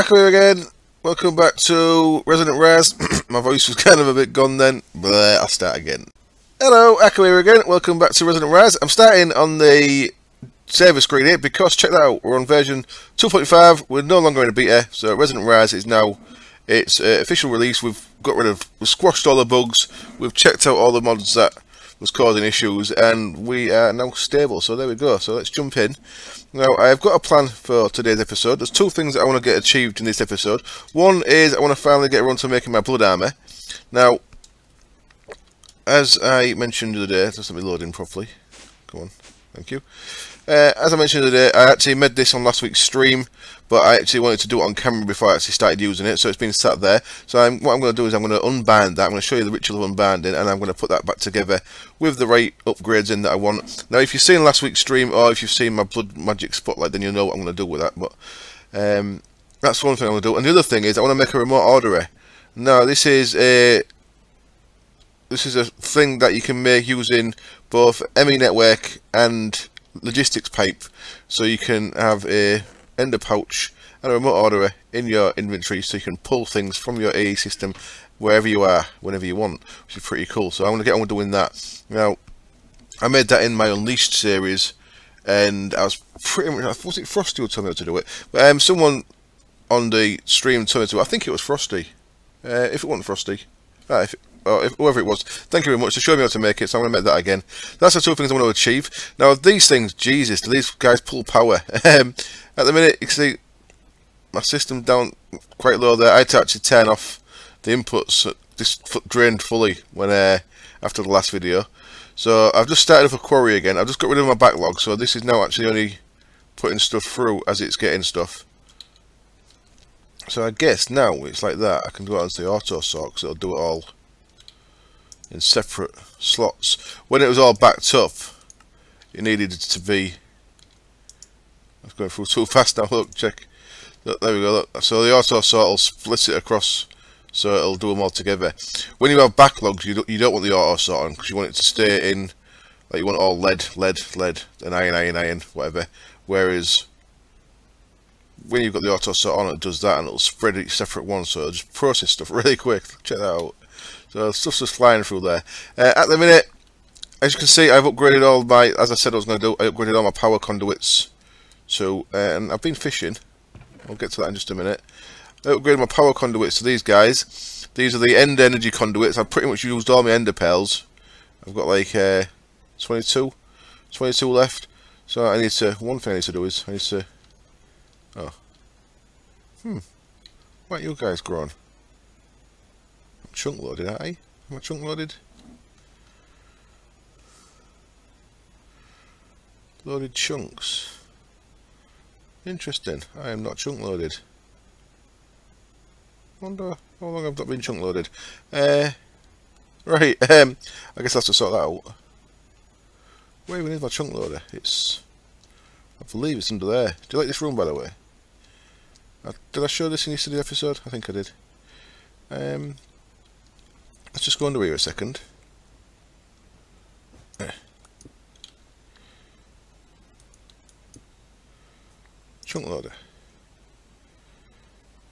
Echo here again. Welcome back to Resonant Rise. My voice was kind of a bit gone then, but I'll start again. Hello, Echo here again. Welcome back to Resonant Rise. I'm starting on the server screen here because, check that out, we're on version 2.5. We're no longer in a beta, so Resonant Rise is now its official release. We've squashed all the bugs. We've checked out all the mods that was causing issues, and we are now stable. So there we go. So let's jump in. Now, I've got a plan for today's episode. There's two things that I want to get achieved in this episode. One is I want to finally get around to making my blood armour. Now, as I mentioned the other day, just let me load in properly. Come on, thank you. As I mentioned the other day, I actually made this on last week's stream, but I actually wanted to do it on camera before I actually started using it, so it's been sat there. So what I'm going to do is I'm going to unbind that. I'm going to show you the ritual of unbinding, and I'm going to put that back together with the right upgrades in that I want. Now, if you've seen last week's stream, or if you've seen my blood magic spotlight, then you'll know what I'm going to do with that. But that's one thing I'm going to do. And the other thing is I want to make a remote orderer. Now, this is a thing that you can make using both ME network and logistics pipe, so you can have a ender pouch and a remote orderer in your inventory, so you can pull things from your AE system wherever you are, whenever you want, which is pretty cool. So I'm going to get on with doing that. Now, I made that in my Unleashed series, and I was pretty much, was it Frosty who told me how to do it? But someone on the stream told me to. I think it was Frosty. If it wasn't Frosty, whoever it was, thank you very much to show me how to make it, so I'm going to make that again. That's the two things I want to achieve. Now, these things, Jesus, do these guys pull power? At the minute, you can see my system down quite low there. I had to actually turn off the inputs. This drained fully when after the last video. So I've just started up a quarry again. I've just got rid of my backlog, so this is now actually only putting stuff through as it's getting stuff. So I guess now it's like that. I can go out into the auto sort, because it'll do it all in separate slots. When it was all backed up, it needed it to be. I was going through too fast now. Look, check. Look, there we go. Look. So the auto sort will split it across, so it'll do them all together. When you have backlogs, you don't want the auto sort on, because you want it to stay in. Like, you want all lead, and iron, whatever. Whereas when you've got the auto sort on, it does that, and it'll spread each separate one, so it'll just process stuff really quick. Check that out. So stuff's just flying through there. At the minute, as you can see, I've upgraded all my, as I said I was going to do, I upgraded all my power conduits to, and I've been fishing. I'll get to that in just a minute. I upgraded my power conduits to these guys. These are the end energy conduits. I've pretty much used all my ender pearls. I've got like 22 left. So I need to, one thing I need to do is, I need to, why are you guys growing? Chunk loaded, aren't I? Am I chunk loaded? Loaded chunks. Interesting. I am not chunk loaded. Wonder how long I've not been chunk loaded. Right. I guess I'll have to sort that out. Where even is my chunk loader? It's, I believe it's under there. Do you like this room, by the way? Did I show this in yesterday's episode? I think I did. Let's just go under here a second. Chunk loader.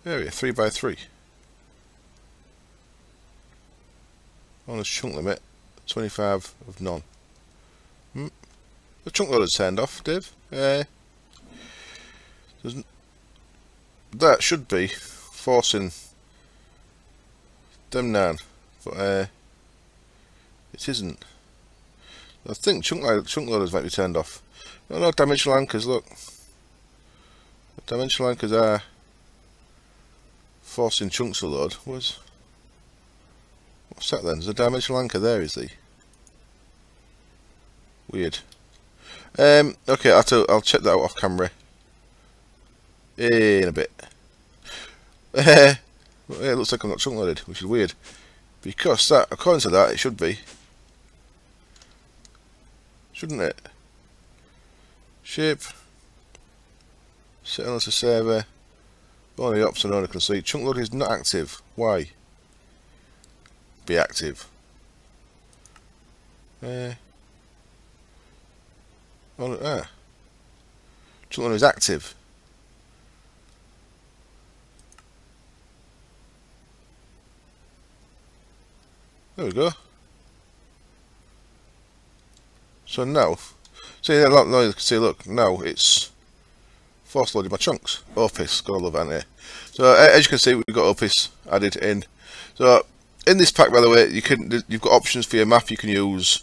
Area 3x3. Honest chunk limit 25 of none. The chunk loader's turned off, Dave. That should be forcing them down. But it isn't. I think chunk loaders might be turned off. No, dimensional anchors, look. Dimensional anchors are forcing chunks to load. What's that then? There's a dimensional anchor there, is he? Weird. Okay, I'll check that out off camera in a bit. It looks like I'm not chunk loaded, which is weird. Because that, according to that, it should be. Shouldn't it? Shape. Set on as a server. Only ops and owner can see. Chunk loading is not active. Why? Be active. Chunk loading is active. There we go. So now, see, now you can see, look, now it's force loaded my chunks. Opus, gotta love that, ain't it? So as you can see, we've got Opus added in. So in this pack, by the way, you've got options for your map. You can use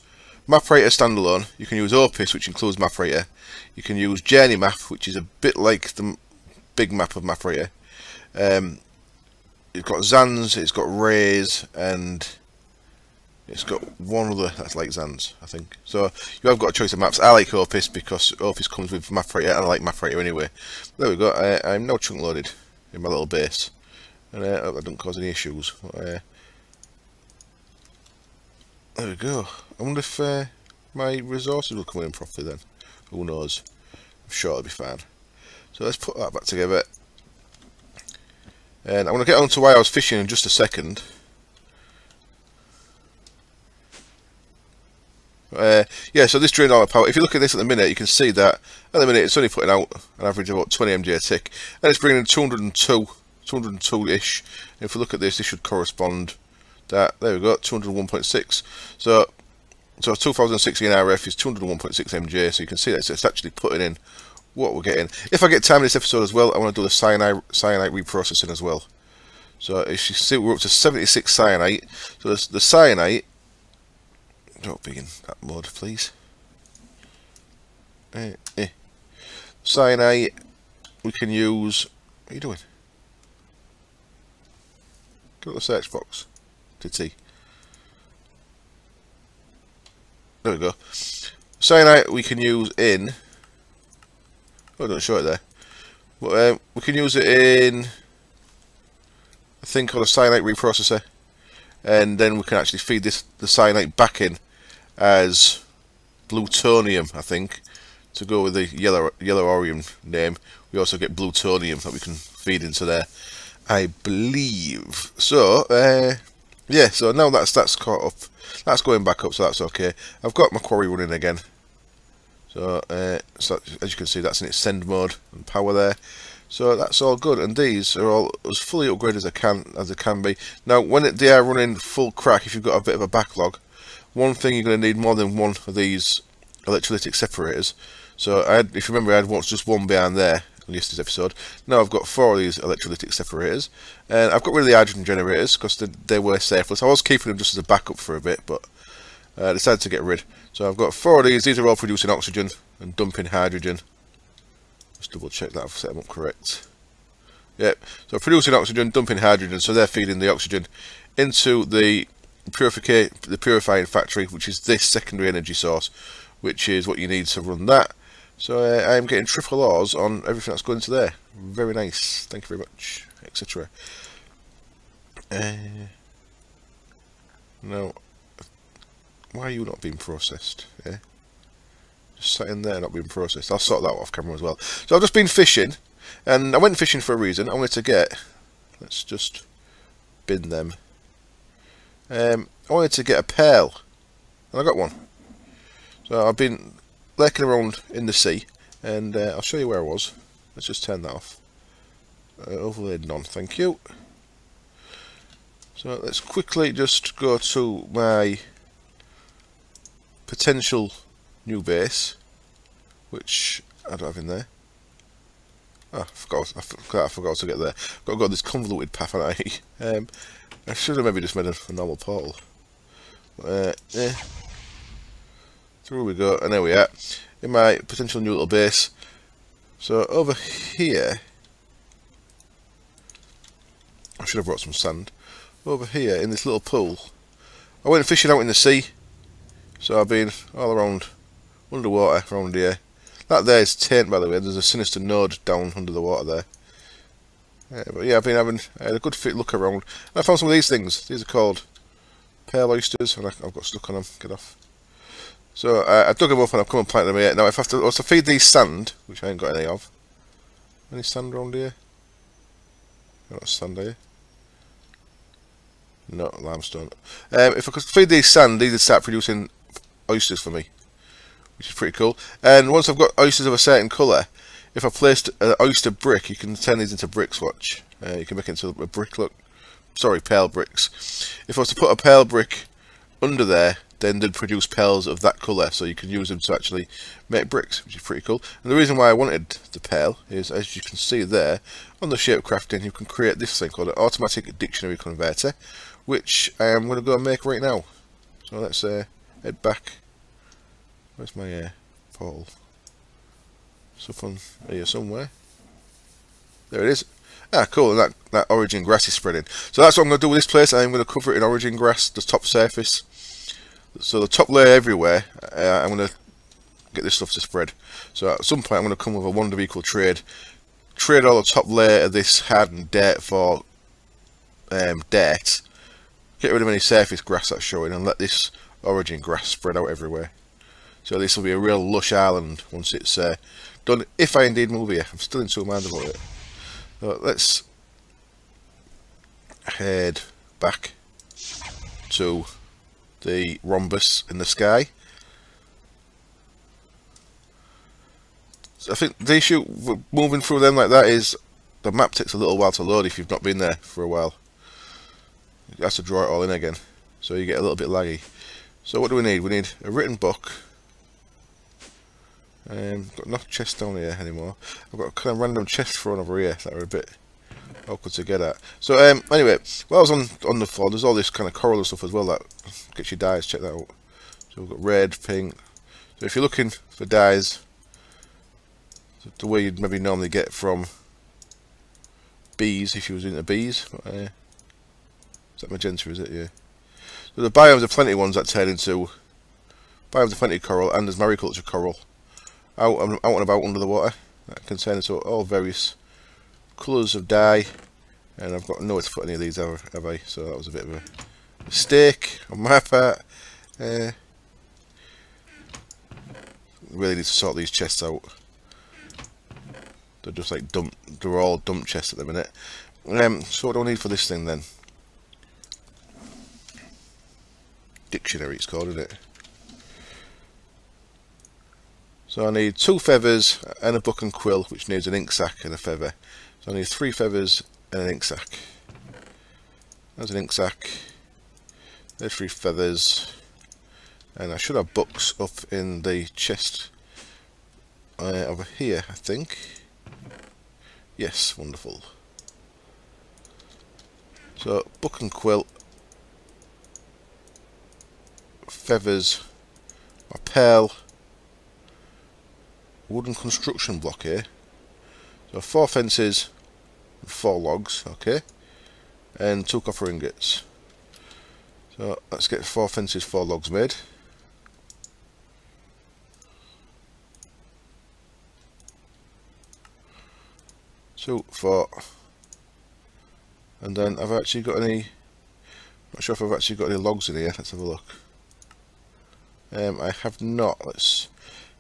MapRater standalone. You can use Opus, which includes MapRater. You can use Journey Map, which is a bit like the big map of MapRater. It's got Zans, it's got Rays, and it's got one other that's like Zans, I think. So you have got a choice of maps. I like Opus because Opus comes with MapRater, and I like MapRater anyway. There we go. I'm now chunk loaded in my little base, and I hope that doesn't cause any issues. There we go. I wonder if my resources will come in properly then. Who knows? I'm sure it'll be fine. So let's put that back together. And I'm going to get on to why I was fishing in just a second. Yeah, so this drained all the power. If you look at this at the minute, you can see that at the minute it's only putting out an average of about 20 mg a tick, and it's bringing in 202-ish. If we look at this, this should correspond that. There we go, 201.6. So 2016 RF is 201.6 mg. So you can see that it's actually putting in what we're getting. If I get time in this episode as well, I want to do the cyanide reprocessing as well. So as you see, we're up to 76 cyanide. So the cyanide. Don't be in that mode, please. Cyanide we can use. What are you doing? Go to the search box. Titty. There we go. Cyanide we can use in. Oh, I don't show it there. But we can use it in a thing called a cyanide reprocessor, and then we can actually feed the cyanide back in as plutonium, I think, to go with the yellow orium name. We also get plutonium that we can feed into there, I believe. So yeah, so now that's caught up. That's going back up, so that's okay. I've got my quarry running again. So, so as you can see, that's in its send mode and power there. So that's all good, and these are all as fully upgraded as they can be. Now, when they are running full crack, if you've got a bit of a backlog, one thing you're going to need more than one of these electrolytic separators. So if you remember, I had just one behind there in yesterday's episode. Now I've got 4 of these electrolytic separators, and I've got rid of the hydrogen generators because they were safeless. I was keeping them just as a backup for a bit, but I decided to get rid. So I've got 4 of these. These are all producing oxygen and dumping hydrogen. Just double check that I've set them up correct. Yep. So producing oxygen, dumping hydrogen. So they're feeding the oxygen into the purifying factory, which is this secondary energy source, which is what you need to run that. So I'm getting triple R's on everything that's going to there. Very nice. Thank you very much, etc. Now, why are you not being processed? Yeah? Just sat in there not being processed. I'll sort that out off camera as well. So I've just been fishing, and I went fishing for a reason. I wanted to get, let's just bin them. I wanted to get a pearl, and I got one. So I've been lurking around in the sea, and I'll show you where I was. Let's just turn that off. Overlaid none, thank you. So let's quickly just go to my potential new base, which I don't have in there. Oh, I forgot to get there. I've got to go this convoluted path, haven't I? I should have maybe just made a normal portal. Yeah. Through we go, and there we are, in my potential new little base. So over here, I should have brought some sand. Over here, in this little pool, I went fishing out in the sea. So I've been all around underwater around here. That there is taint, by the way. There's a sinister node down under the water there. But yeah, I had a good look around. And I found some of these things. These are called pearl oysters, and I've got stuck on them. Get off. So I dug them up and I've come and planted them here. Now if I have to also feed these sand, which I ain't got any of. Any sand around here? Not sand here. No, limestone. If I could feed these sand, these would start producing oysters for me, which is pretty cool. And once I've got oysters of a certain colour, if I placed an oyster brick, you can turn these into bricks, watch. You can make it into a brick, look. Sorry, pearl bricks. If I was to put a pearl brick under there, then they'd produce pales of that colour, so you can use them to actually make bricks, which is pretty cool. And the reason why I wanted the pale is, as you can see there, on the shape crafting, you can create this thing called an automatic dictionary converter, which I am going to go and make right now. So let's head back. Where's my portal? It's up on here somewhere. There it is. Ah, cool, and that origin grass is spreading. So that's what I'm going to do with this place. I'm going to cover it in origin grass, the top surface. So the top layer everywhere, I'm going to get this stuff to spread. So at some point I'm going to come with a wonder equal trade. Trade all the top layer of this hardened dirt for dirt. Get rid of any surface grass that's showing and let this origin grass spread out everywhere. So this will be a real lush island once it's done, if I indeed move here. I'm still in two minds about it. So let's head back to the rhombus in the sky. So I think the issue with moving through them like that is the map takes a little while to load if you've not been there for a while. You have to draw it all in again, so you get a little bit laggy. So what do we need? We need a written book. Got no chest down here anymore. I've got a kind of random chest thrown over here that are a bit awkward to get at. So anyway, while I was on the floor, there's all this kind of coral and stuff as well that gets you dyes. Check that out. So we've got red, pink. So if you're looking for dyes, the way you'd maybe normally get from bees, if you was into bees. Is that magenta? Is it? Yeah. So the biomes are plenty of ones that turn into biomes are plenty of coral, and there's mariculture coral out and about under the water that can turn into all various colours of dye. And I've got nowhere to put any of these, have I? So that was a bit of a mistake on my part. Really need to sort these chests out. They're just like they're all dump chests at the minute. So what do I need for this thing then? Dictionary it's called, isn't it? So I need 2 feathers and a book and quill, which needs an ink sac and a feather. So I need 3 feathers and an ink sac. There's an ink sac. There's 3 feathers. And I should have books up in the chest over here, I think. Yes, wonderful. So book and quill, feathers, a pearl, wooden construction block here. So 4 fences, 4 logs, okay, and 2 copper ingots. So let's get 4 fences, 4 logs made. So 4, and then I've actually got any. Not sure if I've actually got any logs in here. Let's have a look. I have not. Let's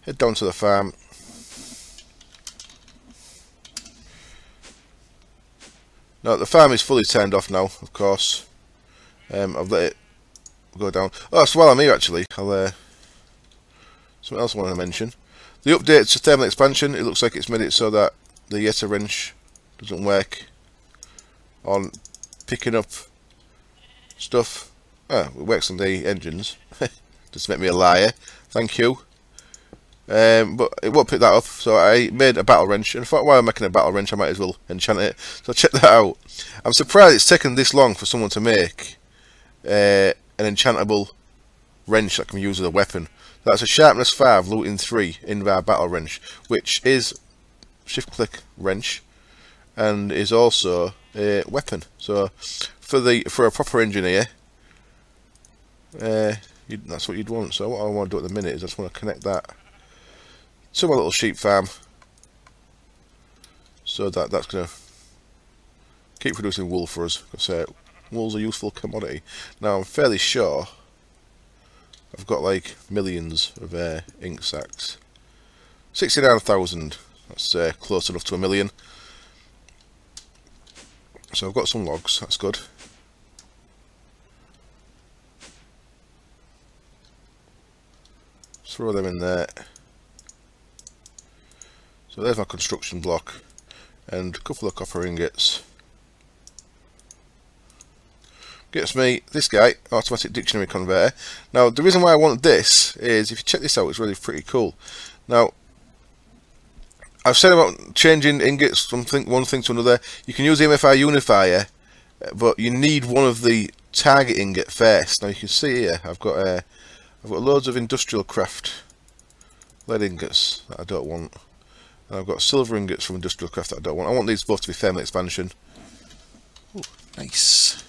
head down to the farm. Now the farm is fully turned off now, of course. I've let it go down. Oh, so while I'm here actually, I'll something else I want to mention. The update to thermal expansion, it looks like it's made it so that the Yeta wrench doesn't work on picking up stuff. Ah, it works on the engines. Just to make me a liar. Thank you. But it won't pick that up, so I made a battle wrench, and I thought while I'm making a battle wrench I might as well enchant it. So check that out. I'm surprised it's taken this long for someone to make an enchantable wrench that can be used as a weapon. That's a sharpness 5, looting 3 in our battle wrench, which is shift click wrench and is also a weapon. So for a proper engineer, that's what you'd want. So what I want to do at the minute is I just want to connect that to my little sheep farm, so that's going to keep producing wool for us, because wool's a useful commodity. Now I'm fairly sure I've got like millions of ink sacks. 69,000, that's close enough to a million. So I've got some logs, that's good. Throw them in there. So there's my construction block and a couple of copper ingots. gets me this guy, automatic dictionary converter. Now the reason why I want this is, if you check this out, it's really pretty cool. Now I've said about changing ingots from one thing to another. You can use the MFI unifier, but you need one of the target ingot first. Now you can see here I've got loads of industrial craft lead ingots that I don't want, and I've got silver ingots from industrial craft that I don't want. I want these both to be thermal expansion. Ooh, nice.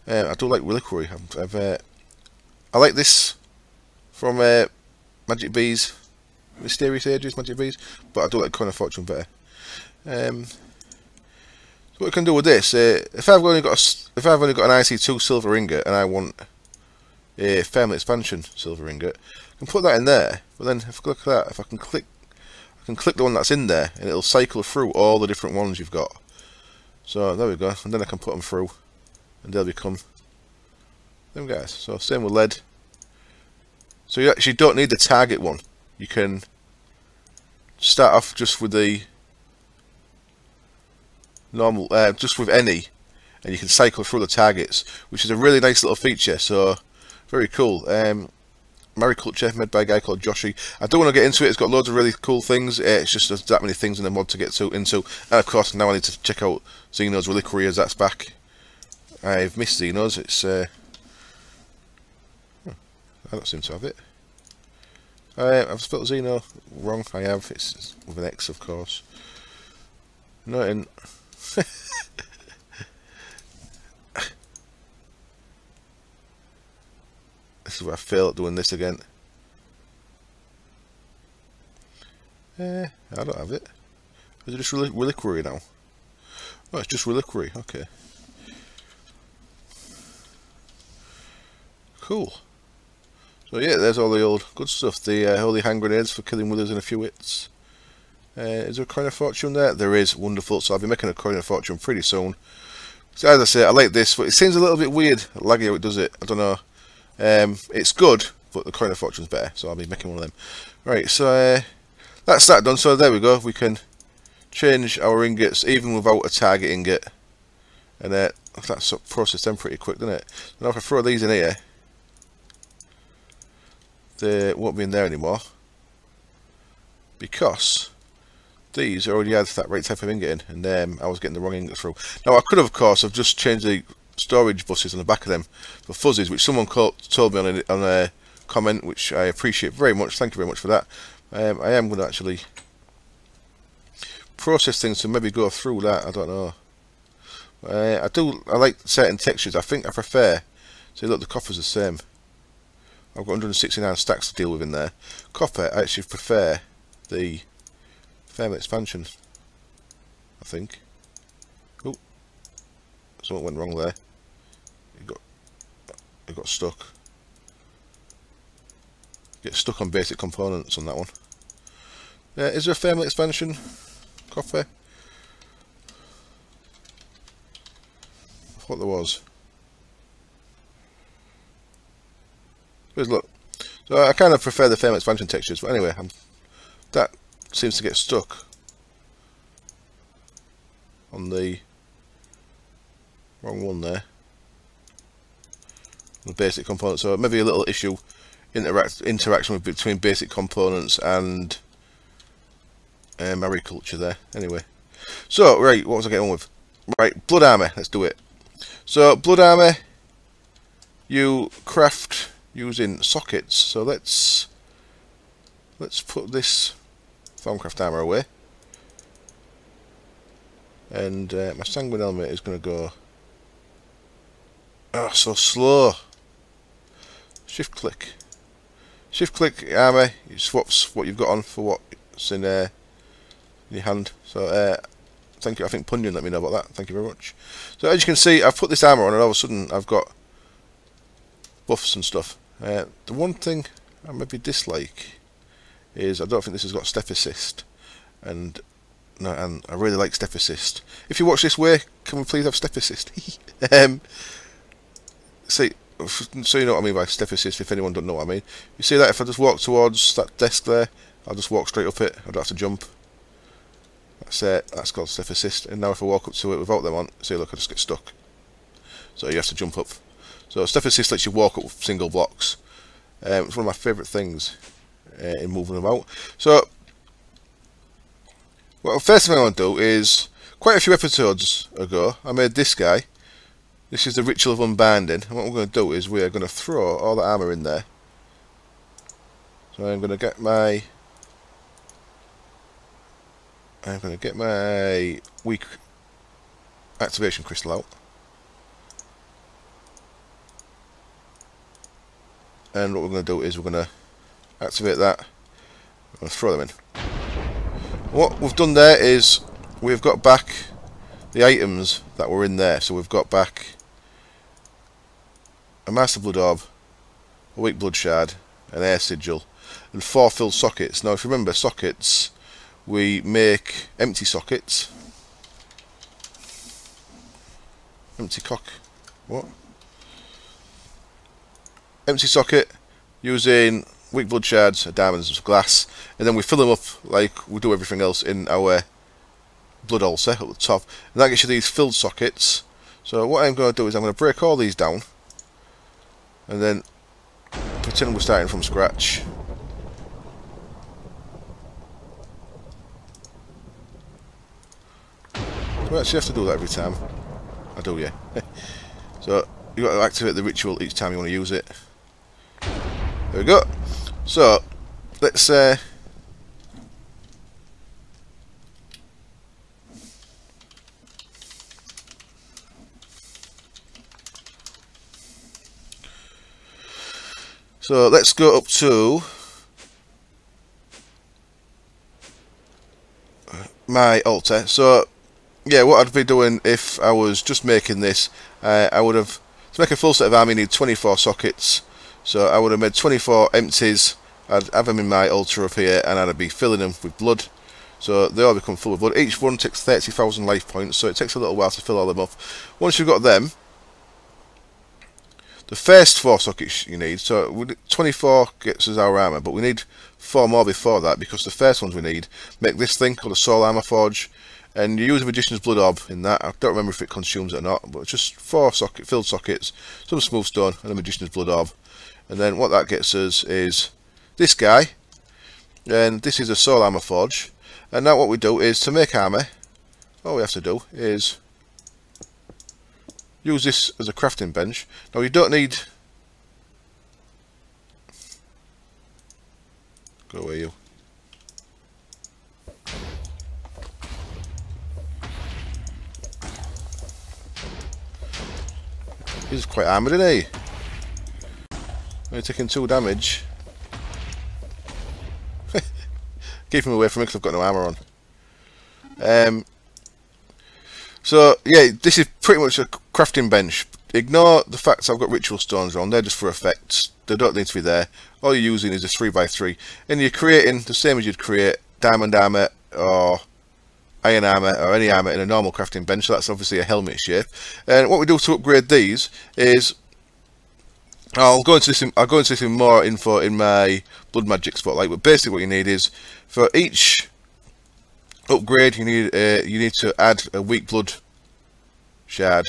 I do like reliquary. I like this from Magic Bees, Mysterious Ages, Magic Bees, but I do like Coin of Fortune better. So what I can do with this, if I've only got an IC2 silver ingot and I want a thermal expansion silver ingot, I can put that in there. But then if I look at that, if I can click the one that's in there, and it'll cycle through all the different ones you've got. So there we go, and then I can put them through, and they'll become them guys. So same with lead. So you actually don't need the target one. You can start off just with the normal, just with any, and you can cycle through the targets, which is a really nice little feature. So very cool. Mariculture made by a guy called Joshy. I don't want to get into it. It's got loads of really cool things. It's just there's that many things in the mod to get into. And of course, now I need to check out Xeno's Reliquary, as that's back. I've missed Xeno's. It's I don't seem to have it. I've spelled Xeno wrong. I have. It's with an X, of course. No, in. This is where I fail at doing this again. I don't have it. Is it just Reliquary now? Oh, it's just Reliquary. Okay. Cool. So yeah, there's all the old good stuff. The holy hand grenades for killing withers in a few hits. Is there a Coin of Fortune there? There is. Wonderful. So I'll be making a Coin of Fortune pretty soon. So as I say, I like this, but it seems a little bit weird, laggy how it does it. I don't know. It's good, but the Coin of Fortune's better, so I'll be making one of them. Right, so that's that done. So there we go. We can change our ingots even without a target ingot, and that's processed them pretty quick, doesn't it? Now if I throw these in here, they won't be in there anymore because these already had that right type of ingot in, and I was getting the wrong ingot through. Now I could have, of course, have just changed the storage buses on the back of them for fuzzies, which someone told me on a comment, which I appreciate very much. Thank you very much for that. I am going to actually process things to maybe go through that. I don't know. I like certain textures. I think I prefer. See, look, the copper's the same. I've got 169 stacks to deal with in there. Copper, I actually prefer the thermal expansion, I think. Oh, something went wrong there. It got stuck. Get stuck on basic components on that one. Is there a thermal expansion copper? I thought there was. Here's look. So I kind of prefer the thermal expansion textures, but anyway, that seems to get stuck on the wrong one there. The basic components, so maybe a little issue interaction between basic components and mariculture there. Anyway, so right, what was I getting on with? Right, blood armor. Let's do it. So blood armor, you craft using sockets. So let's put this Thaumcraft armor away, and my sanguine helmet is going to go. Oh, so slow. Shift click armor. It swaps what you've got on for what's in your hand. So thank you. I think Punyan let me know about that. Thank you very much. So as you can see, I've put this armor on, and all of a sudden I've got buffs and stuff. The one thing I maybe dislike is I don't think this has got step assist, and I really like step assist. If you watch this way, can we please have step assist? See, so you know what I mean by step assist, if anyone don't know what I mean. You see that if I just walk towards that desk there, I'll just walk straight up it, I don't have to jump. That's it, that's called step assist. And now if I walk up to it without them on, see, look, I just get stuck. so you have to jump up. So Step Assist lets you walk up single blocks. It's one of my favourite things in moving about. So, well, first thing I want to do is, quite a few episodes ago, I made this guy. This is the Ritual of Unbinding, and what we're going to do is we're going to throw all the armour in there. So I'm going to get my weak activation crystal out, and what we're going to do is we're going to activate that. I'm going to throw them in. What we've done there is we've got back the items that were in there. So we've got back a Master Blood Orb, a Weak Blood Shard, an Air Sigil, and 4 filled sockets. Now if you remember sockets, we make empty sockets. Empty cock. What? Empty socket using weak blood shards, diamonds, and glass, and then we fill them up like we do everything else in our blood ulcer at the top, and that gets you these filled sockets. So what I'm going to do is I'm going to break all these down, and then pretend we're starting from scratch. Do I actually have to do that every time? I do, yeah. So you've got to activate the ritual each time you want to use it. There we go. So let's so let's go up to my altar. So yeah, what I'd be doing if I was just making this, I would have, to make a full set of army you need 24 sockets. So I would have made 24 empties, I'd have them in my altar up here, and I'd be filling them with blood. So they all become full of blood. Each one takes 30,000 life points, so it takes a little while to fill all them up. Once you've got them, the first 4 sockets you need, so 24 gets us our armour, but we need 4 more before that, because the first ones we need make this thing called a Soul Armour Forge, and you use a Magician's Blood Orb in that. I don't remember if it consumes it or not, but it's just 4 filled sockets, some smooth stone, and a Magician's Blood Orb. And then what that gets us is this guy, and this is a Soul Armour Forge. And now what we do is, to make armour, all we have to do is use this as a crafting bench. Now you don't need... Go away, you. He's quite armoured, isn't he? Only taking 2 damage. Keep him away from me because I've got no armour on. So yeah, this is pretty much a crafting bench. Ignore the fact I've got ritual stones on, they're just for effects. They don't need to be there. All you're using is a 3x3. And you're creating the same as you'd create diamond armour or iron armour or any armour in a normal crafting bench. So that's obviously a helmet shape. And what we do to upgrade these is, I'll go into this in more info in my blood magic spotlight, but basically what you need is, for each upgrade you need to add a weak blood shard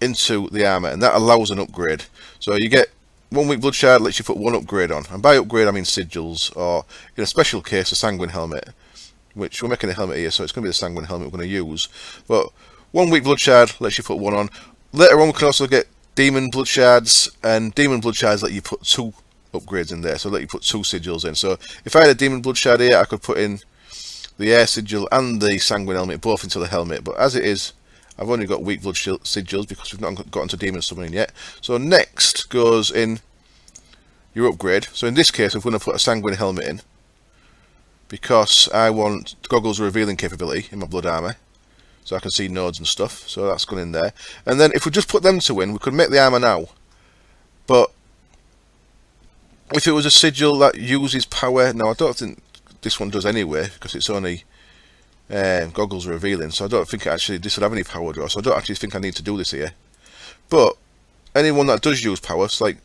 into the armour, and that allows an upgrade. So you get 1 weak blood shard, lets you put 1 upgrade on, and by upgrade I mean sigils, or in a special case a sanguine helmet, which we're making a helmet here, so it's going to be the sanguine helmet we're going to use. But 1 weak blood shard lets you put 1 on. Later on we can also get demon blood shards, and demon blood shards let you put 2 upgrades in there, so let you put 2 sigils in. So if I had a demon blood shard here, I could put in the air sigil and the sanguine helmet both into the helmet, but as it is, I've only got weak blood sigils because we've not gotten to demon summoning yet. So next goes in your upgrade. So in this case I'm going to put a sanguine helmet in, because I want goggles revealing capability in my blood armour, so I can see nodes and stuff. So that's gone in there. And then if we just put them 2 in, we could make the armour now. But if it was a sigil that uses power, now I don't think this one does anyway, because it's only goggles revealing, so I don't think actually this would have any power draw, so I don't actually think I need to do this here. But anyone that does use power, it's like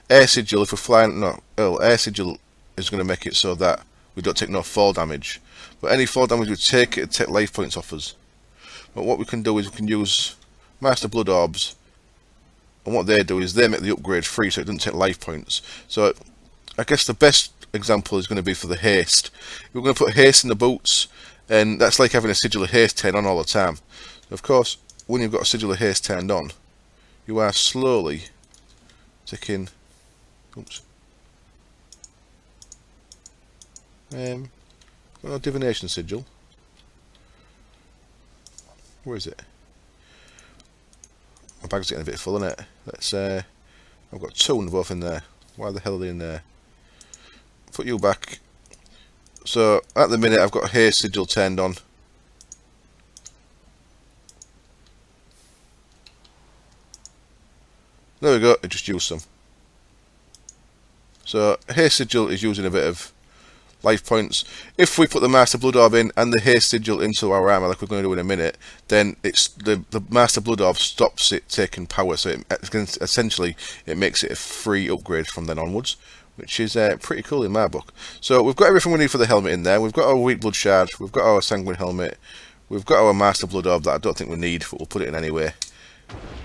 air sigil, if we're flying, no, air sigil is going to make it so that we don't take no fall damage, but any fall damage we take, it take life points off us. But what we can do is we can use Master Blood Orbs and what they do is they make the upgrade free, so it doesn't take life points. So I guess the best example is going to be for the haste. We're going to put haste in the boots, and that's like having a sigil of haste turned on all the time. So of course, when you've got a sigil of haste turned on, you are slowly taking, oops, got a divination sigil. Where is it? My bag's getting a bit full, isn't it? Let's I've got 2 and both in there. Why the hell are they in there? Put you back. So at the minute I've got haste sigil turned on. There we go, I just used some. So haste sigil is using a bit of life points. If we put the Master Blood Orb in and the haste sigil into our armor, like we're going to do in a minute, then it's the Master Blood Orb stops it taking power. So essentially it makes it a free upgrade from then onwards, which is pretty cool in my book. So we've got everything we need for the helmet in there. We've got our Weak Blood Shard, we've got our Sanguine Helmet, we've got our Master Blood Orb that I don't think we need, but we'll put it in anyway.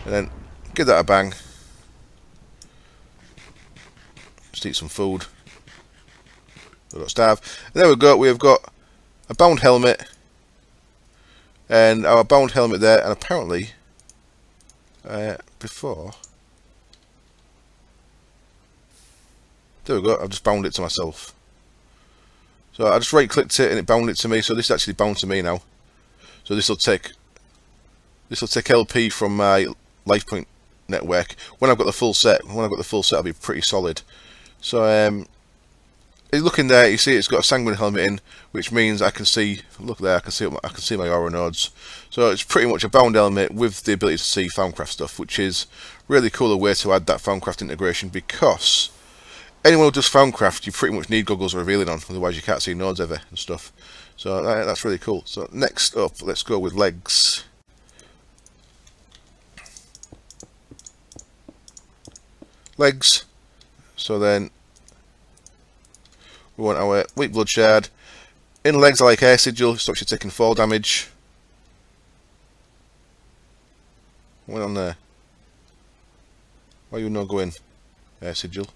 And then give that a bang. Just eat some food. So don't starve. And there we go, we've got a bound helmet, and our bound helmet there, and apparently before, there we go, I've just bound it to myself. So I just right clicked it and it bound it to me, so this is actually bound to me now. So this will take LP from my life point network. When I've got the full set, I'll be pretty solid. So looking there, you see it's got a Sanguine Helmet in, which means I can see, look there, I can see my aura nodes. So it's pretty much a bound helmet with the ability to see Foundcraft stuff, which is really cool, a way to add that Foundcraft integration, because anyone who does Foundcraft, you pretty much need goggles revealing on, otherwise you can't see nodes ever and stuff. So that's really cool. So next up, let's go with legs. Legs. So then we want our Weak Blood Shard. In legs, I like Air Sigil, stops you taking fall damage. What went on there? Why are you not going? Air Sigil.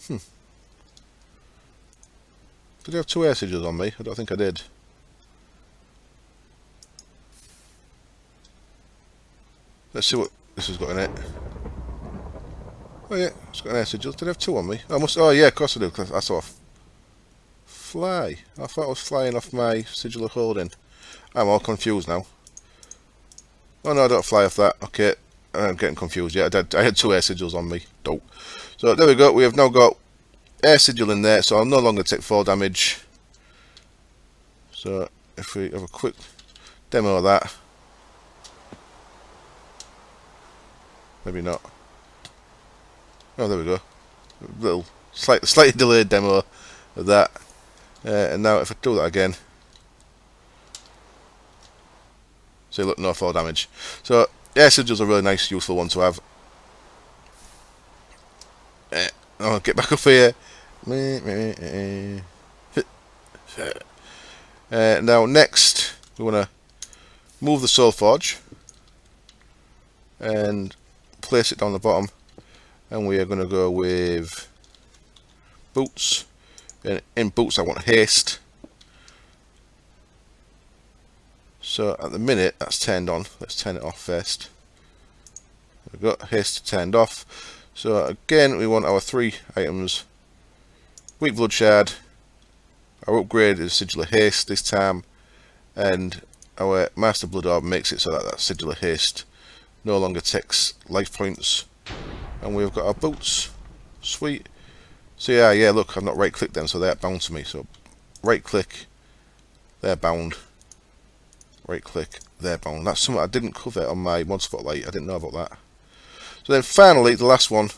Did I have 2 Air Sigils on me? I don't think I did. Let's see what this has got in it. Oh yeah, it's got an Air Sigil. Did I have 2 on me? Oh yeah, of course I do, because I saw fly. I thought I was flying off my Sigil of Holding. I'm all confused now. Oh no, I don't fly off that. Okay, I'm getting confused. Yeah, I had 2 Air Sigils on me. Dope. So there we go. We have now got Air Sigil in there, so I'll no longer take fall damage. So if we have a quick demo of that. Maybe not. Oh, there we go. A little slightly delayed demo of that. And now if I do that again, see, look, no fall damage. So Air Sigil's a really nice, useful one to have. Oh, get back up here. Now next, we want to move the Soul Forge and place it down the bottom. And we are going to go with boots. And in boots I want haste. So at the minute that's turned on. Let's turn it off first. We've got haste turned off. So again we want our 3 items. Weak Blood Shard. Our upgrade is Sigil of Haste this time. And our Master Blood Orb makes it so that that Sigil of Haste no longer takes life points. And we've got our boots. Sweet. So yeah, look, I've not right clicked them, so they're bound to me. So right click, they're bound. Right click, they're bound. That's something I didn't cover on my mod spotlight. I didn't know about that. So then finally, the last one.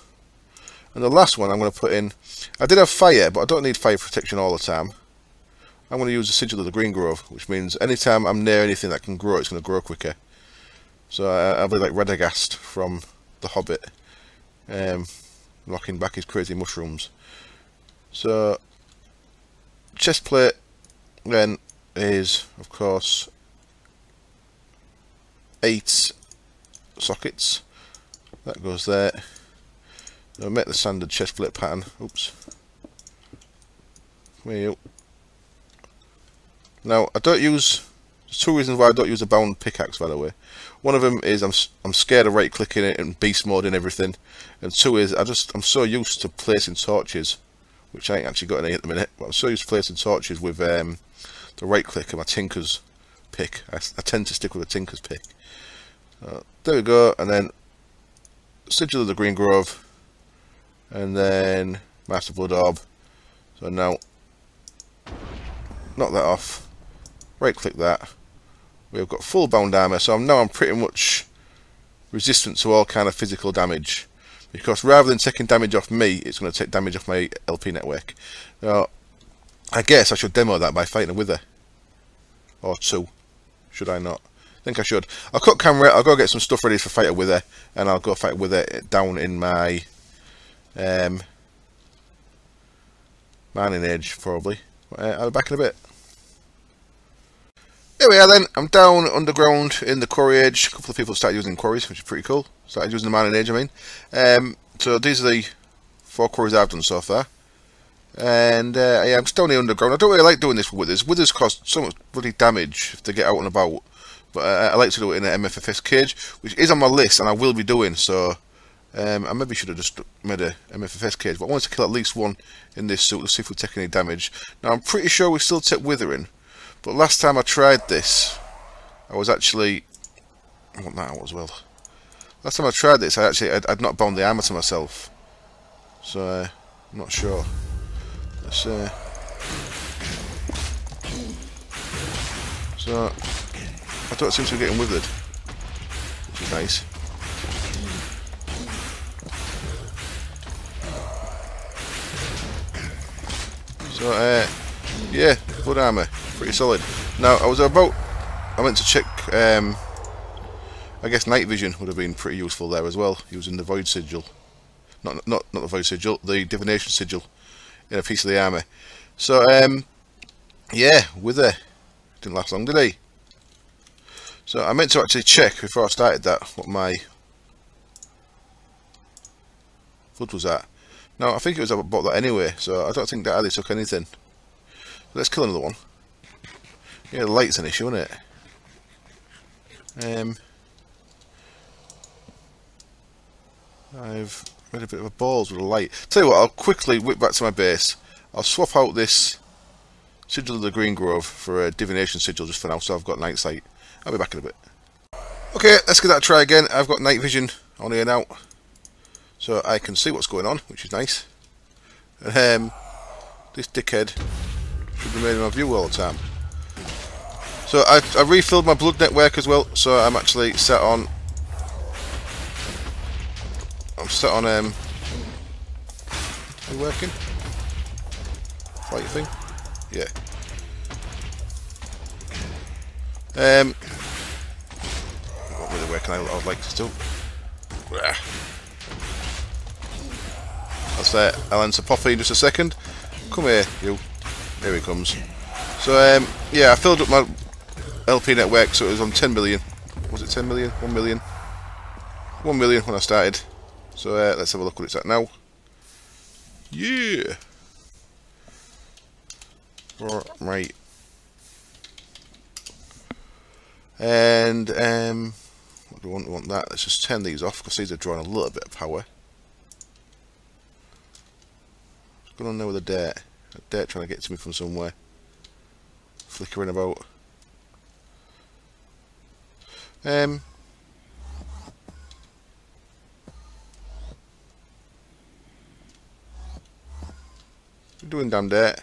And the last one I'm going to put in. I did have fire, but I don't need fire protection all the time. I'm going to use the Sigil of the Green Grove, which means anytime I'm near anything that can grow, it's going to grow quicker. So I'll be like Radagast from The Hobbit. Knocking back his crazy mushrooms. So chest plate then is of course 8 sockets. That goes there. I'll make the standard chest plate pattern. Oops. Now I don't use. There's two reasons why I don't use a bound pickaxe, by the way. One of them is I'm scared of right clicking it and beast mode and everything, and two is I'm so used to placing torches, which I ain't actually got any at the minute. But I'm so used to placing torches with the right click and my tinker's pick. I tend to stick with a tinker's pick. There we go, and then Sigil of the Green Grove, and then Master Blood Orb. So now knock that off. Right click that. We've got full bound armour, so I'm pretty much resistant to all kind of physical damage, because rather than taking damage off me, it's going to take damage off my LP network. Now, I guess I should demo that by fighting a wither. Or two. Should I not? I think I should. I'll cut camera, I'll go get some stuff ready for fight a wither, and I'll go fight a wither down in my mining age, probably. I'll be back in a bit. Here we are then, I'm down underground in the quarry age. A couple of people started using quarries, which is pretty cool. Started using the mining age, I mean. So these are the 4 quarries I've done so far. And yeah, I'm just down here underground. I don't really like doing this with withers. Withers cause so much bloody damage if they get out and about. But I like to do it in an MFFS cage, which is on my list and I will be doing. So I maybe should have just made a MFFS cage. But I wanted to kill at least one in this suit to see if we take any damage. Now I'm pretty sure we still take withering. But last time I tried this, I was actually... I want that out as well. Last time I tried this, I'd not bound the armour to myself. So, I'm not sure. Let's so, I don't seem to be getting withered, which is nice. So, yeah, blood armour. Pretty solid. Now I meant to check, I guess night vision would have been pretty useful there as well, using the void sigil. Not the void sigil, the divination sigil in a piece of the armour. So yeah, wither. Didn't last long, did he? So I meant to actually check before I started that what my flood was at. Now I think it was about that anyway, so I don't think that hardly took anything. Let's kill another one. Yeah, the light's an issue, isn't it? I've made a bit of a balls with the light. Tell you what, I'll quickly whip back to my base. I'll swap out this Sigil of the Green Grove for a Divination Sigil just for now, so I've got night sight. I'll be back in a bit. Okay, let's give that a try again. I've got night vision on here now, so I can see what's going on, which is nice. This dickhead should remain in my view all the time. So I refilled my blood network as well, so I'm actually set on... are you working? Fight thing? Yeah. Not really working, I would like to still. That's it. I'll enter Poppy in just a second. Come here, you. Here he comes. So yeah, I filled up my LP network, so it was on 10 million. Was it 10 million? 1 million? 1 million when I started. So let's have a look what it's at now. Yeah. Right. And what do we want that? Let's just turn these off because these are drawing a little bit of power. What's going on there with the dirt? The dirt trying to get to me from somewhere. Flickering about. Doing damn dirt.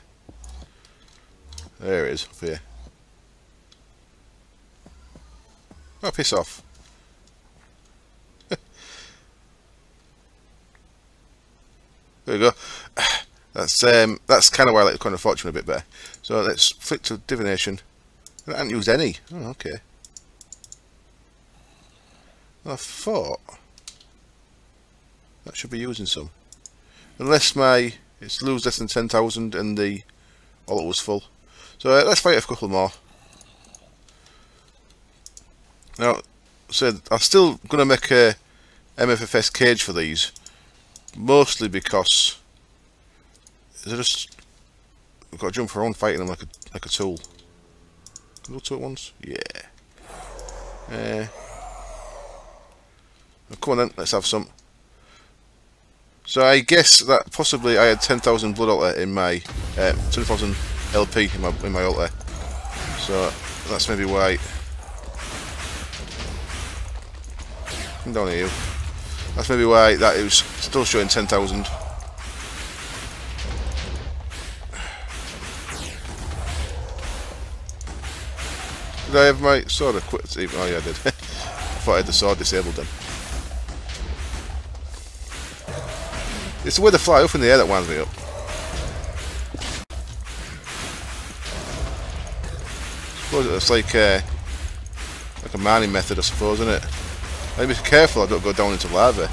There it is, up here. Oh, piss off. There we go. That's kind of why I like the Coin of Fortune a bit better. So let's flick to Divination. I haven't used any. Oh, okay. I thought that should be using some. Unless it's lose less than 10,000 and the wallet was full. So let's fight a couple more. Now, said I'm still going to make a MFFS cage for these, mostly because they're just, we've got to jump around fighting them like a tool. Can we go to it once? Yeah. Come on then, let's have some. So I guess that possibly I had 10,000 blood altar in my 20,000 LP in my altar. So that's maybe why. Come down here. That's maybe why that it was still showing 10,000. Did I have my sword equipped? Oh yeah, I did. I thought I had the sword disabled then. It's the way they fly up in the air that winds me up. I suppose it's like a mining method, I suppose, isn't it? I need to be careful I don't go down into lava.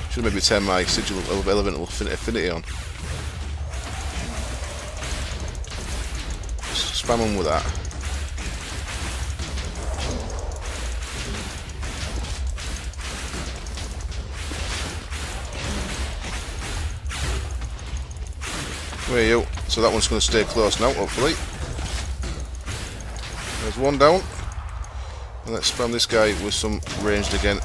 Should maybe turn my sigil of elemental affinity on. Just spam on with that. There you go. So that one's going to stay close now, hopefully. There's one down. And let's spam this guy with some ranged again.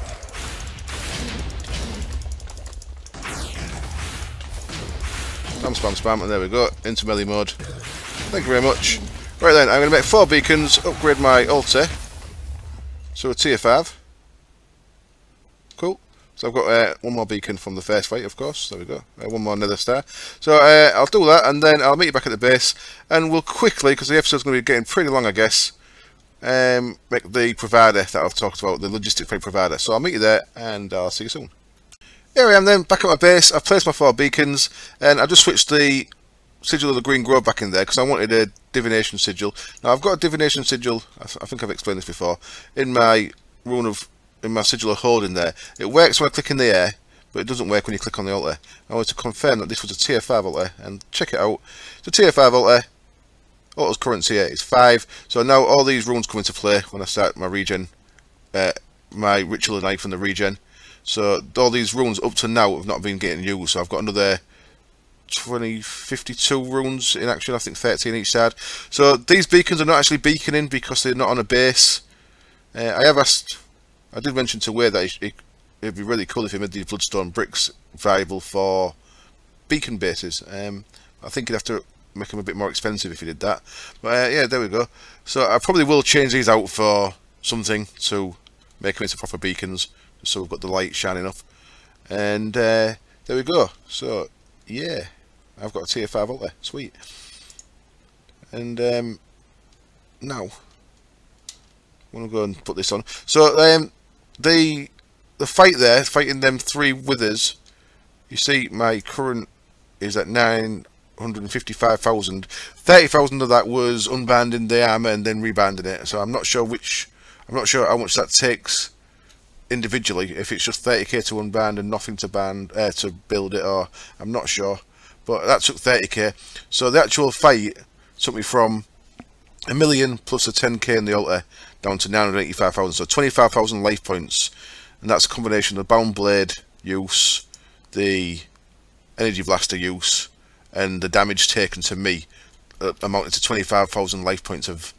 Spam, spam, spam, and there we go. Into melee mode. Thank you very much. Right then, I'm going to make 4 beacons, upgrade my altar. So a tier 5. Cool. So I've got one more beacon from the first fight, of course. There we go. One more nether star. So I'll do that, and then I'll meet you back at the base, and we'll quickly, because the episode's going to be getting pretty long, I guess, make the provider that I've talked about, the logistic freight provider. So I'll meet you there, and I'll see you soon. Here I am then, back at my base. I've placed my 4 beacons, and I've just switched the sigil of the green grove back in there, because I wanted a divination sigil. Now I've got a divination sigil, I think I've explained this before, in my sigil of holding there. It works when I click in the air, but it doesn't work when you click on the altar. I wanted to confirm that this was a tier 5 altar, and check it out. It's a tier 5 altar. Altar's currency here is 5, so now all these runes come into play when I start my regen, my ritual knife and the regen. So all these runes up to now have not been getting used, so I've got another 52 runes in action, I think 13 each side. So these beacons are not actually beaconing because they're not on a base. I did mention to Way that it'd be really cool if he made these bloodstone bricks viable for beacon bases. I think you'd have to make them a bit more expensive if you did that. But yeah, there we go. So I probably will change these out for something to make them into proper beacons, so we've got the light shining up. And there we go. So yeah, I've got a tier 5 altar. Sweet. And now I'm gonna go and put this on. So the fight there, fighting them 3 withers, you see my current is at 955,000. 30,000 of that was unbanding the armor and then rebanding it. So I'm not sure how much that takes individually. If it's just 30k to unband and nothing to band to build it, or I'm not sure. But that took 30k. So the actual fight took me from 1 million plus a 10k in the altar down to 985,000. So 25,000 life points, and that's a combination of bound blade use, the energy blaster use, and the damage taken to me, amounting to 25,000 life points of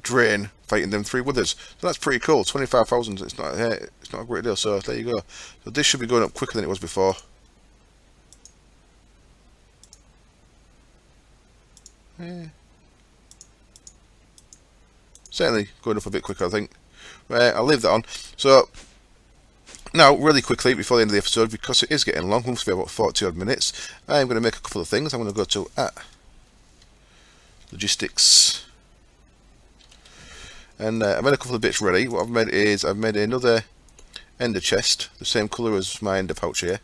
drain fighting them 3 withers. So that's pretty cool. 25,000. It's not a great deal. So there you go. So this should be going up quicker than it was before. Certainly going up a bit quicker, I think. I'll leave that on. So now, really quickly before the end of the episode, because it is getting long, must be about 40 odd minutes, I'm going to make a couple of things. I'm going to go to logistics, and I've made a couple of bits ready. What I've made is I've made another ender chest, the same colour as my ender pouch here.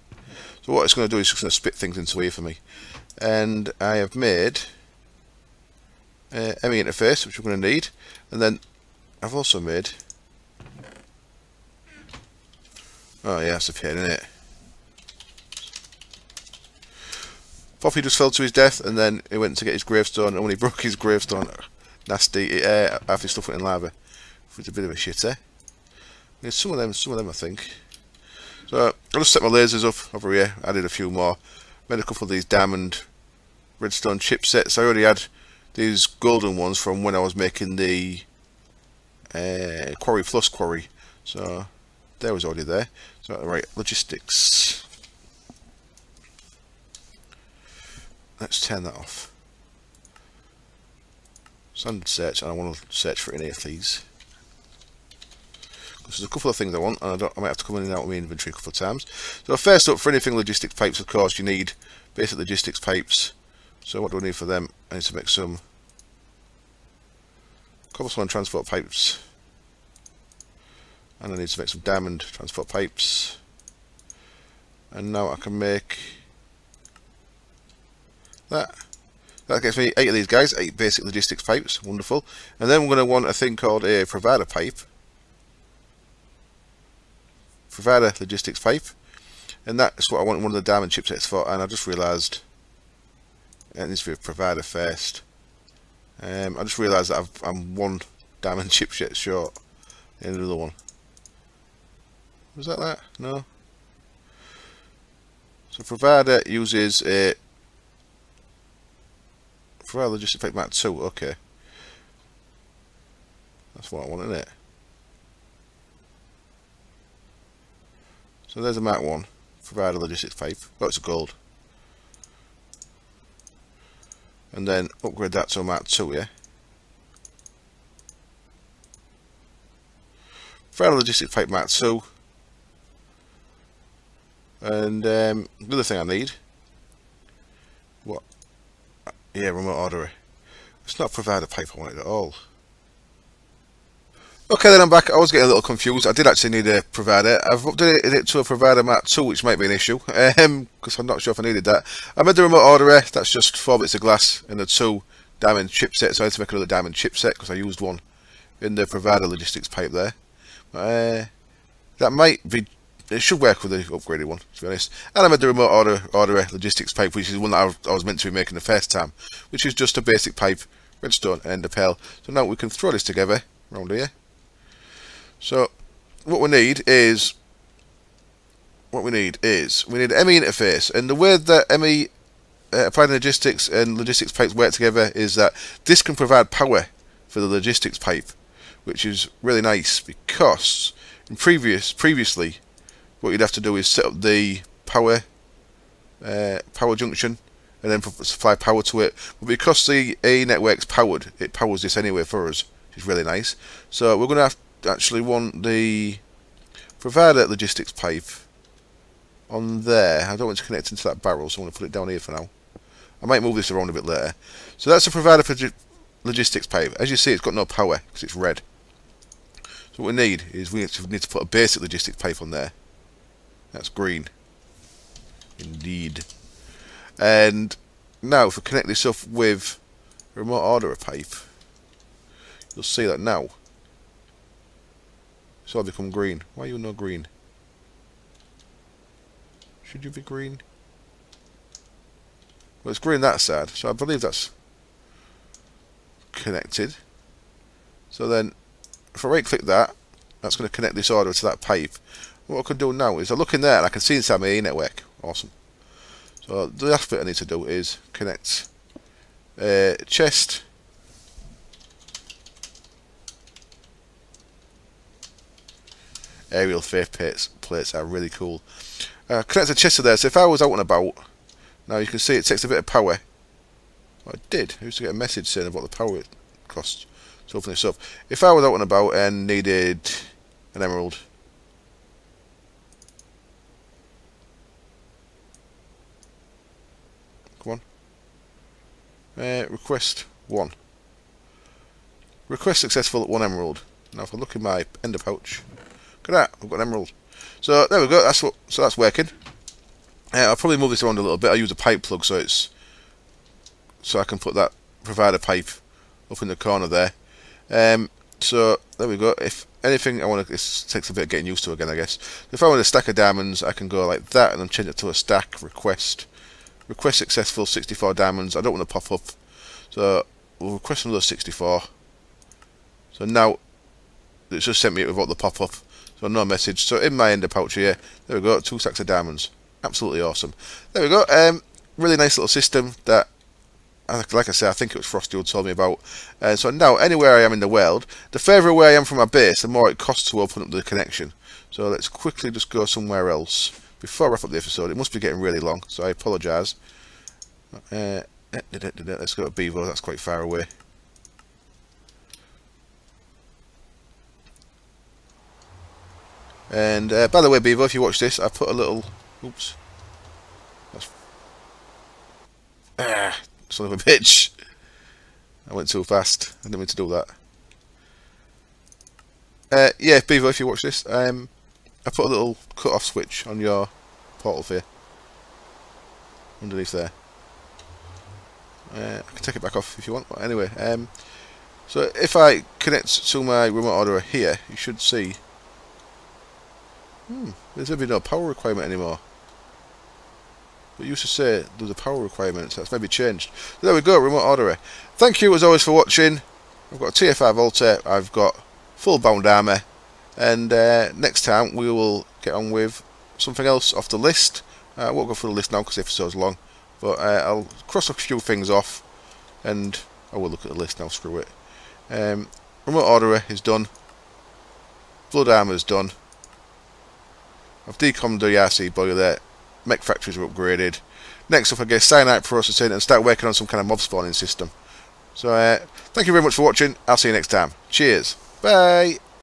So what it's going to do is just going to spit things into here for me. And I have made ME interface, which we're going to need, and then I've also made, oh yeah, that's a pain, isn't it? Poppy just fell to his death, and then he went to get his gravestone, and when he broke his gravestone, nasty, half his stuff went in lava. It's a bit of a shitter. Need some of them I think. So I'll just set my lasers up over here, added a few more, made a couple of these diamond redstone chipsets. I already had these golden ones from when I was making the Quarry Plus quarry, so they was already there. So right, logistics. Let's turn that off. Standard search, and I want to search for any of these. There's a couple of things I want, and I might have to come in and out of my inventory a couple of times. So first up, for anything logistics pipes, of course, you need basic logistics pipes. So what do I need for them? I need to make some cobblestone transport pipes, and I need to make some diamond transport pipes. And now I can make that. That gets me 8 of these guys, 8 basic logistics pipes, wonderful. And then we're going to want a thing called a provider pipe. Provider logistics pipe. And that's what I want one of the diamond chipsets for, and I just realised it needs to be a provider first. I just realised that I'm one diamond chipset short in another one. Was that? No. So provider uses a provider logistics pipe Mark 2, okay. That's what I want, isn't it? So there's a Mark 1, provider logistics pipe. Oh, it's a gold. And then upgrade that to a Mark 2, yeah? Provider logistics pipe Mark 2. And the other thing I need, what? Yeah, remote order. It's not a provider pipe I wanted at all. Okay, then I'm back. I was getting a little confused. I did actually need a provider. I've updated it to a provider Mark 2, which might be an issue, because I'm not sure if I needed that. I made the remote order. That's just 4 bits of glass and a 2 diamond chipset. So I had to make another diamond chipset because I used one in the provider logistics pipe there. That might be. It should work with the upgraded one, to be honest. And I made the remote order logistics pipe, which is the one that I was meant to be making the first time, which is just a basic pipe, redstone, and a pearl. So now we can throw this together around here. So what we need is we need an ME interface, and the way that ME applied logistics and logistics pipes work together is that this can provide power for the logistics pipe, which is really nice because in previously what you'd have to do is set up the power junction and then supply power to it. But because the A network's powered, it powers this anyway for us, which is really nice. So we're going to have to actually want the provider logistics pipe on there. I don't want to connect into that barrel, so I'm going to put it down here for now. I might move this around a bit later. So that's a provider logistics pipe. As you see, it's got no power because it's red. So what we need is we need to put a basic logistics pipe on there. That's green. Indeed. And now if we connect this up with a remote order pipe, you'll see that now it's all become green. Why are you not green? Should you be green? Well, it's green that side, so I believe that's connected. So then if I right click that, that's going to connect this order to that pipe. What I can do now is I look in there and I can see inside my A network. Awesome. So the last bit I need to do is connect chest. Aerial faith plates are really cool. Connect the chest to there, so if I was out and about, now you can see it takes a bit of power. Well, it did. I used to get a message saying what the power it costs to open this up. If I was out and about and needed an emerald, come on. Request 1. Request successful at 1 emerald. Now if I look in my ender pouch, look at that, I've got an emerald. So there we go. That's working. I'll probably move this around a little bit. I use a pipe plug so I can put that provider pipe up in the corner there. So there we go. If anything, this takes a bit of getting used to again, I guess. If I want a stack of diamonds, I can go like that and then change it to a stack. Request successful, 64 diamonds. I don't want to pop up, so we'll request another 64. So now it's just sent me it without the pop up. So no message. So in my ender pouch here, there we go, 2 stacks of diamonds. Absolutely awesome. There we go. Really nice little system that, like I said, I think it was Frosty who told me about. So now, anywhere I am in the world, the further away I am from my base, the more it costs to open up the connection. So let's quickly just go somewhere else before I wrap up the episode. It must be getting really long, so I apologise. Let's go to Bevo, that's quite far away. And by the way, Bevo, if you watch this, I put a little... Oops. Son of a bitch. I went too fast. I didn't mean to do that. Yeah, Bevo, if you watch this, I put a little cut-off switch on your portal here. Underneath there. I can take it back off if you want, but anyway. So if I connect to my remote orderer here, you should see... there's going to be no power requirement anymore. But you used to say there's a power requirement, so that's maybe changed. So there we go, remote orderer. Thank you as always for watching. I've got a tier 5 altar, I've got full bound armour, and next time we will get on with something else off the list. I won't go through the list now because the episode's long, but I'll cross a few things off, and I will look at the list now, screw it. Remote orderer is done. Blood armour's done. I've decommed the RC boiler there. Mech factories are upgraded. Next up I guess cyanide processing and start working on some kind of mob spawning system. So thank you very much for watching. I'll see you next time. Cheers. Bye.